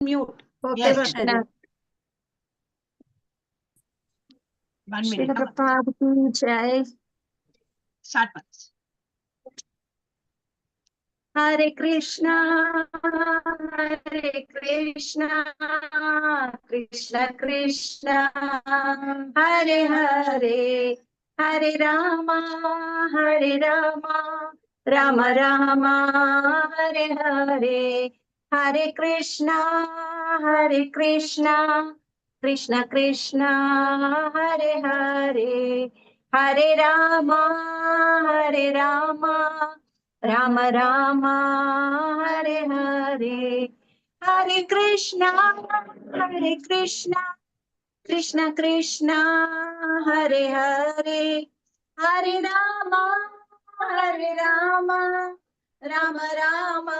mute. Okay, Yes. Krishna. 1 Srila minute. Prabhupada ki jai. Start once. Hare Krishna, Hare Krishna, Krishna Krishna, Hare Hare, Hare Rama, Hare Rama, Rama Rama, Hare Hare, Hare Krishna, Hare Krishna, Krishna Krishna, Hare Hare, Hare Rama, Hare Rama, Rama Rama, Hare Hare, Hare Krishna, Hare Krishna, Krishna Krishna, Hare Hare, Hare Rama, Hare Rama, Rama Rama,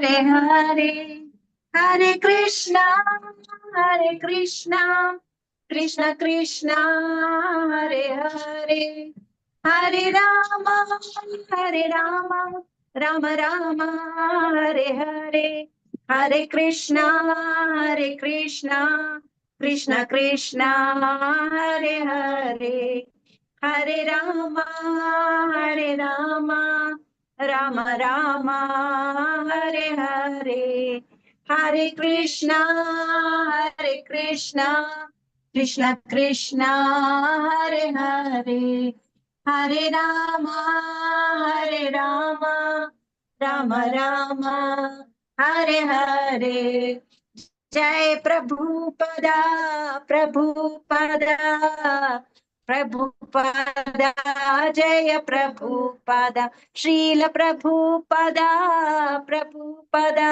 Hare Hare, Hare Krishna, Hare Krishna, Krishna Krishna, Hare Hare, Hare Rama, Hare Rama, Rama Rama, Hare Hare, Hare Krishna, Hare Krishna, Krishna Krishna, Hare Hare, Hare Rama, Hare Rama, Rama Rama, Hare Hare, Hare Krishna, Hare Krishna, Krishna Krishna, Hare Hare, Hare Rama, Hare Rama, Rama Rama, Hare Hare. Jai Prabhupada, Prabhupada, Prabhupada, Jaya Prabhupada, Srila Prabhupada, Prabhupada,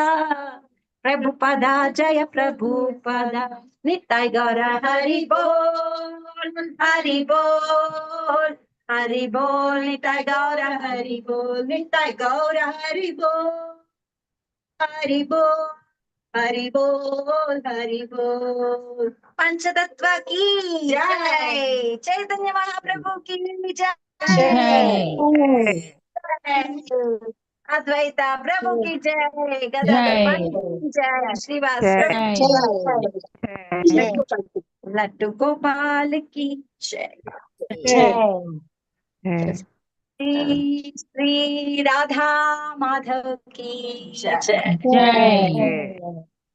Prabhupada, Jaya Prabhupada, Nitai Gaura Hari Bol, Hari Bol, Hari Bol, Nitai Gaura Hari Bol, Nitai Gaura Hari Bol, Hari Bol, Hari Bol, Hari Bol. पंचतत्व की जय, चैतन्य महाप्रभु की जय, अद्वैता प्रभु की जय, गदाधर पंत की जय, श्रीवास प्रभु की जय, लड्डू गोपाल की जय, श्री श्री राधा माधव की जय.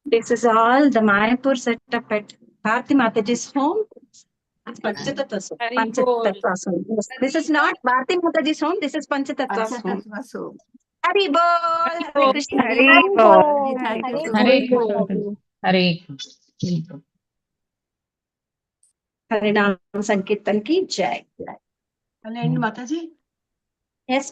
This is all the Mayapur setup at Bharati Mataji's home. Panchatattva home. Yes. This is not Bharati Mataji's home. This is Panchatattva's home. Hari Bol, Hare Krishna. Hari Bol. Hare Bol. Hare Harinam Sankirtan ki jai. And Mataji? Yes.